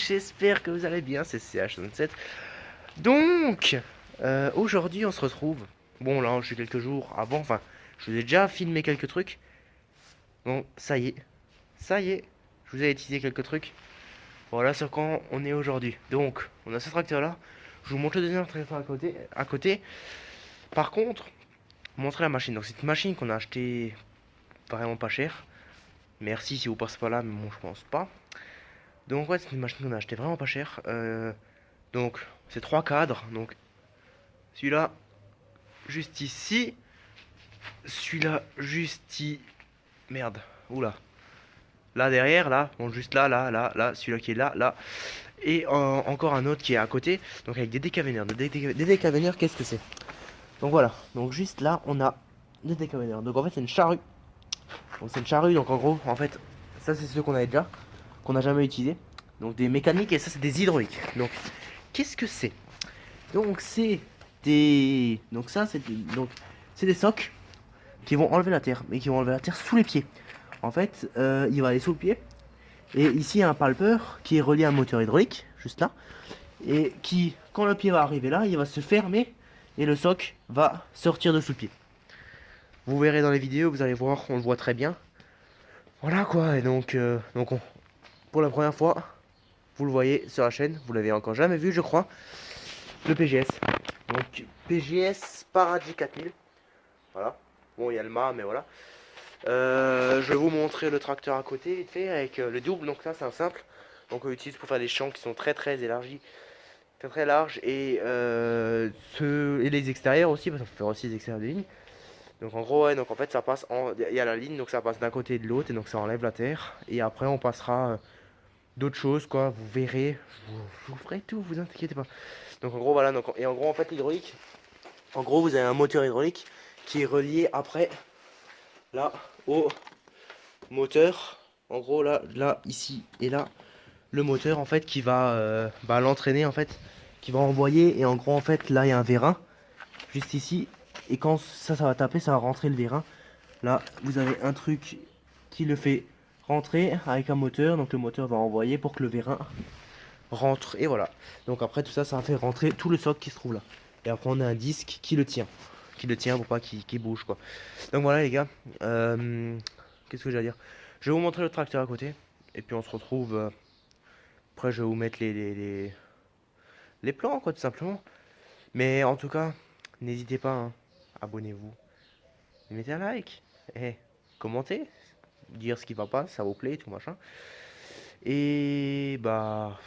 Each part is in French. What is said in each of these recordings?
j'espère que vous allez bien, c'est CH67. Donc, aujourd'hui on se retrouve. Bon là, je suis quelques jours avant, enfin, je vous ai déjà filmé quelques trucs. Bon, ça y est, je vous ai teasé quelques trucs. Voilà sur quand on est aujourd'hui. Donc, on a ce tracteur là. Je vous montre le deuxième tracteur à côté. Par contre, montrer la machine. Donc, c'est une machine qu'on a acheté vraiment pas cher. Merci si vous passez pas là, mais bon, je pense pas. Donc ouais, c'est une machine qu'on a acheté vraiment pas cher. Donc c'est trois cadres. Donc celui-là juste ici, celui-là juste ici. Merde, oula. Là derrière, là, bon juste là, là, celui-là qui est là, là. Et encore un autre qui est à côté. Donc avec des décavénères. Des décavénères, qu'est-ce que c'est? Donc voilà. Donc juste là, on a des décavénères. Donc en fait c'est une charrue. Donc c'est une charrue. Donc en gros, en fait, ça c'est ceux qu'on avait déjà, qu'on n'a jamais utilisé. Donc des mécaniques et ça c'est des hydrauliques. Donc qu'est-ce que c'est? Donc c'est des c'est des socs qui vont enlever la terre, mais qui vont enlever la terre sous les pieds. En fait, il va aller sous le pied. Et ici il y a un palpeur qui est relié à un moteur hydraulique, juste là, et qui, quand le pied va arriver là, il va se fermer et le soc va sortir de sous le pied. Vous verrez dans les vidéos, vous allez voir, on le voit très bien. Voilà quoi. Et donc pour la première fois, vous le voyez sur la chaîne, vous l'avez encore jamais vu je crois, le PGS. Donc PGS Paradis 4000. Voilà. Bon il y a le mât mais voilà. Je vais vous montrer le tracteur à côté vite fait avec le double. Donc là c'est un simple. Donc on l'utilise pour faire des champs qui sont très élargis. Très larges. Et, et les extérieurs aussi, parce qu'on peut faire aussi les extérieurs de ligne. Donc en gros ouais, donc en fait ça passe il y a la ligne, donc ça passe d'un côté et de l'autre. Et donc ça enlève la terre. Et après on passera d'autres choses quoi, vous verrez, je vous ferai tout, vous inquiétez pas. Donc en gros voilà, donc, et en gros en fait l'hydraulique, en gros vous avez un moteur hydraulique qui est relié après là au moteur. En gros là ici et là le moteur en fait qui va l'entraîner en fait, qui va envoyer. Et en gros en fait là il y a un vérin juste ici, et quand ça va taper, ça va rentrer le vérin. Là vous avez un truc qui le fait rentrer avec un moteur, donc le moteur va envoyer pour que le vérin rentre, et voilà. Donc après tout ça, ça va faire rentrer tout le soc qui se trouve là. Et après on a un disque qui le tient pour pas qu'il bouge quoi. Donc voilà les gars, qu'est-ce que j'allais dire, je vais vous montrer le tracteur à côté et puis on se retrouve après. Je vais vous mettre les plans quoi, tout simplement. Mais en tout cas, n'hésitez pas hein. Abonnez-vous, mettez un like, et commentez, dire ce qui va pas, ça vous plaît, tout machin. Et bah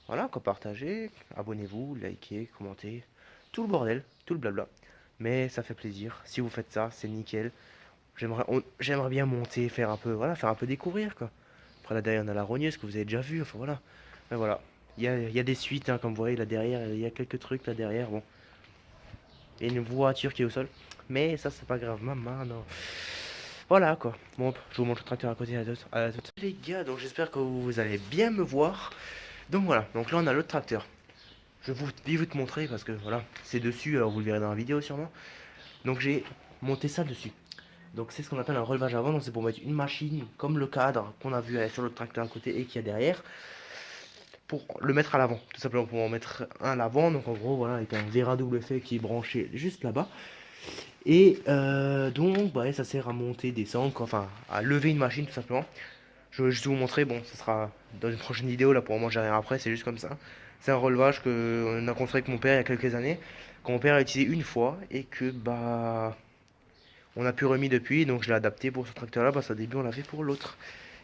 voilà quoi, partagez, abonnez-vous, likez, commentez, tout le bordel, tout le blabla. Mais ça fait plaisir, si vous faites ça, c'est nickel. J'aimerais bien monter, faire un peu, voilà, faire un peu découvrir quoi. Après là derrière on a la rogneuse que vous avez déjà vu, enfin voilà. Mais voilà, il y a des suites hein, comme vous voyez là derrière, il y a quelques trucs là derrière, bon. Il y a une voiture qui est au sol, mais ça c'est pas grave, maman, non. Voilà quoi. Bon, je vous montre le tracteur à côté à la toute. Les gars, donc j'espère que vous allez bien me voir. Donc voilà, donc là on a l'autre tracteur. Je vais vous te montrer parce que voilà, c'est dessus, alors vous le verrez dans la vidéo sûrement. Donc j'ai monté ça dessus. Donc c'est ce qu'on appelle un relevage avant, donc c'est pour mettre une machine comme le cadre qu'on a vu sur l'autre tracteur à côté et qu'il y a derrière. Pour le mettre à l'avant, tout simplement pour en mettre un à l'avant. Donc en gros voilà, avec un vérin double effet qui est branché juste là-bas. Et donc bah, ça sert à monter, descendre, quoi, enfin à lever une machine tout simplement. Je vais juste vous montrer, bon ce sera dans une prochaine vidéo, là pour le moment j'ai rien après, c'est juste comme ça. C'est un relevage qu'on a construit avec mon père il y a quelques années, que mon père a utilisé une fois et que bah on a pu remis depuis, donc je l'ai adapté pour ce tracteur là, parce qu'au début on l'a fait pour l'autre.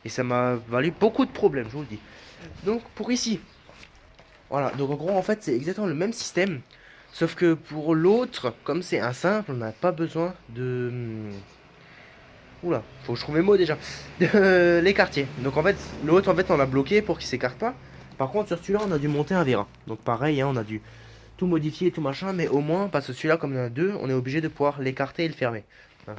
Et ça m'a valu beaucoup de problèmes, je vous le dis. Donc pour ici, voilà, donc en gros en fait c'est exactement le même système. Sauf que pour l'autre, comme c'est un simple, on n'a pas besoin de... Oula, faut que je trouve mes mots déjà. De l'écartier. Donc en fait, l'autre en fait on l'a bloqué pour qu'il s'écarte pas. Par contre sur celui-là on a dû monter un vérin. Donc pareil, hein, on a dû tout modifier, tout machin. Mais au moins, parce que celui-là comme il y en a deux, on est obligé de pouvoir l'écarter et le fermer.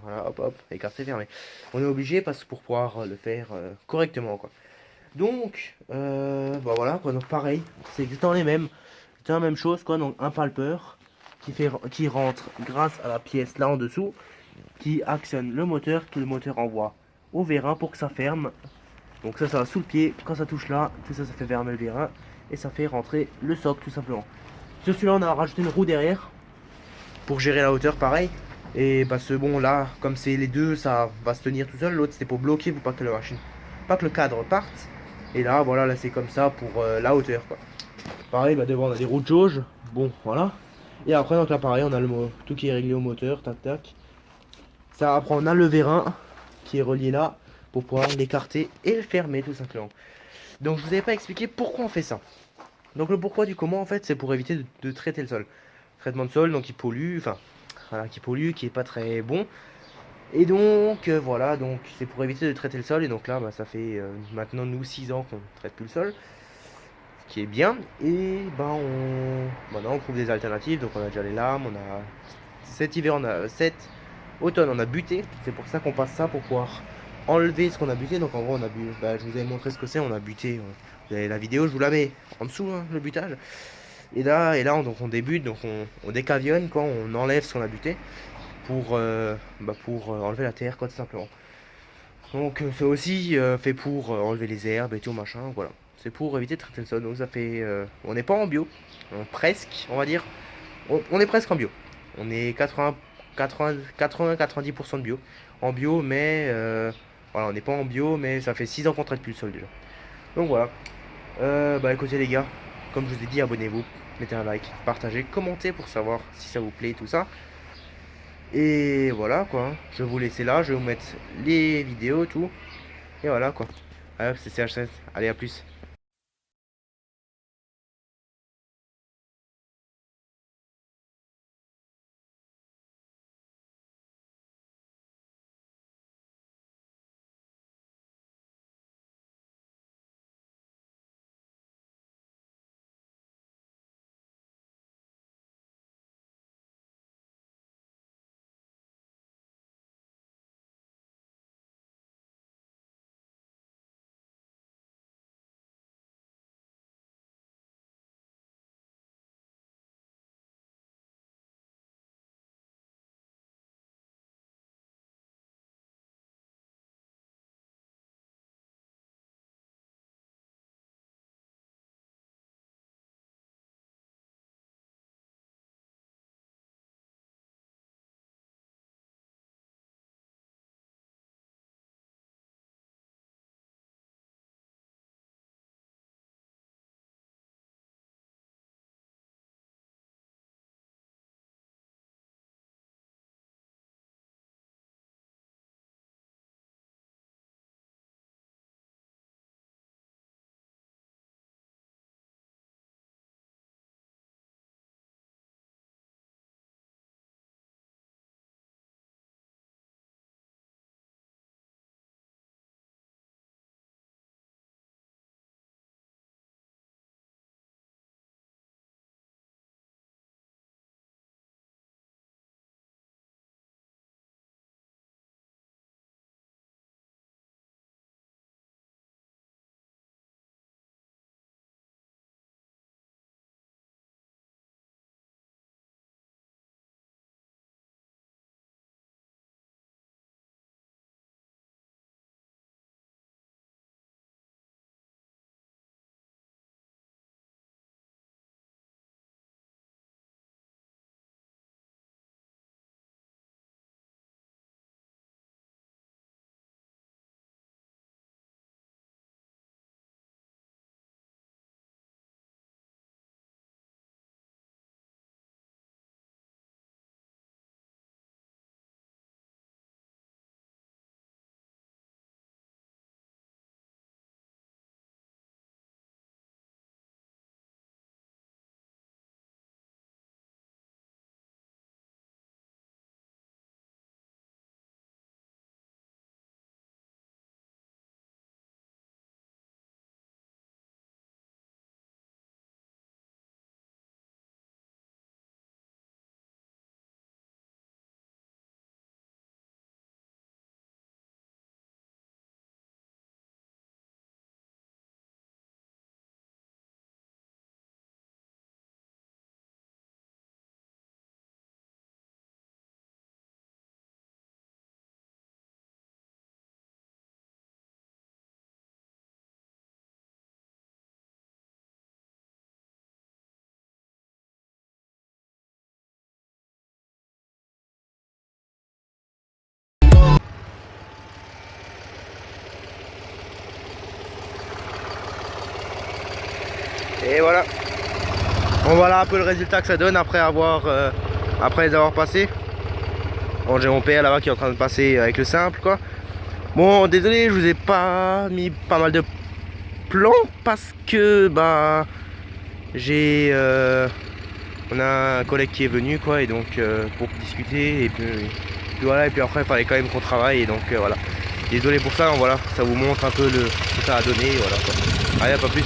Voilà, hop hop, écarter, fermer. On est obligé parce que pour pouvoir le faire correctement quoi. Donc, bah voilà quoi, donc pareil, c'est exactement les mêmes. C'est la même chose quoi, donc un palpeur qui rentre grâce à la pièce là en dessous, qui actionne le moteur, que le moteur envoie au vérin pour que ça ferme Donc ça va sous le pied, quand ça touche là, tout ça, ça fait fermer le vérin et ça fait rentrer le socle tout simplement. Sur celui-là, on a rajouté une roue derrière pour gérer la hauteur, pareil. Et parce que bon, là, comme c'est les deux, ça va se tenir tout seul. L'autre, c'était pour bloquer, pour pas que la machine, pas que le cadre parte. Et là, voilà, là, c'est comme ça pour la hauteur, quoi. Pareil, bah devant, on a des roues de jauge. Bon, voilà. Et après, donc là, pareil, on a tout qui est réglé au moteur, tac, tac. Ça, après, on a le vérin qui est relié là pour pouvoir l'écarter et le fermer, tout simplement. Donc, je vous avais pas expliqué pourquoi on fait ça. Donc, le pourquoi du comment, en fait, c'est pour éviter de traiter le sol. Traitement de sol, donc il pollue, enfin, voilà, qui pollue, qui est pas très bon. Et donc, voilà, donc c'est pour éviter de traiter le sol. Et donc là, bah, ça fait maintenant, nous, 6 ans qu'on traite plus le sol, ce qui est bien. Et bah, maintenant, on trouve des alternatives. Donc, on a déjà les lames, on a cet hiver, on a cet automne, on a buté. C'est pour ça qu'on passe ça pour pouvoir enlever ce qu'on a buté. Donc, en gros, on a bu, bah, je vous avais montré ce que c'est, on a buté. Vous avez la vidéo, je vous la mets en dessous, hein, le butage. Donc on débute, donc on décavionne quand on enlève ce qu'on a buté pour enlever la terre, quoi, tout simplement. Donc c'est aussi fait pour enlever les herbes et tout machin, voilà. C'est pour éviter de traiter le sol. Donc ça fait, on n'est pas en bio, presque, on va dire. On est presque en bio. On est 90% de bio. En bio, mais voilà, on n'est pas en bio, mais ça fait 6 ans qu'on traite plus le sol déjà. Donc voilà. Bah écoutez les gars, comme je vous ai dit, abonnez-vous, mettez un like, partagez, commentez pour savoir si ça vous plaît tout ça. Et voilà quoi, je vais vous laisser là, je vais vous mettre les vidéos, tout. Et voilà quoi. Allez, c'est CH16, allez à plus. Et voilà. Bon, voilà un peu le résultat que ça donne après après les avoir passés. Bon, j'ai mon père là-bas qui est en train de passer avec le simple quoi. Bon, désolé, je vous ai pas mis pas mal de plans parce que bah on a un collègue qui est venu quoi, et donc pour discuter, et puis voilà, et puis après il fallait quand même qu'on travaille, et donc voilà. Désolé pour ça, voilà, ça vous montre un peu ce que ça a donné, voilà quoi. Allez, pas plus.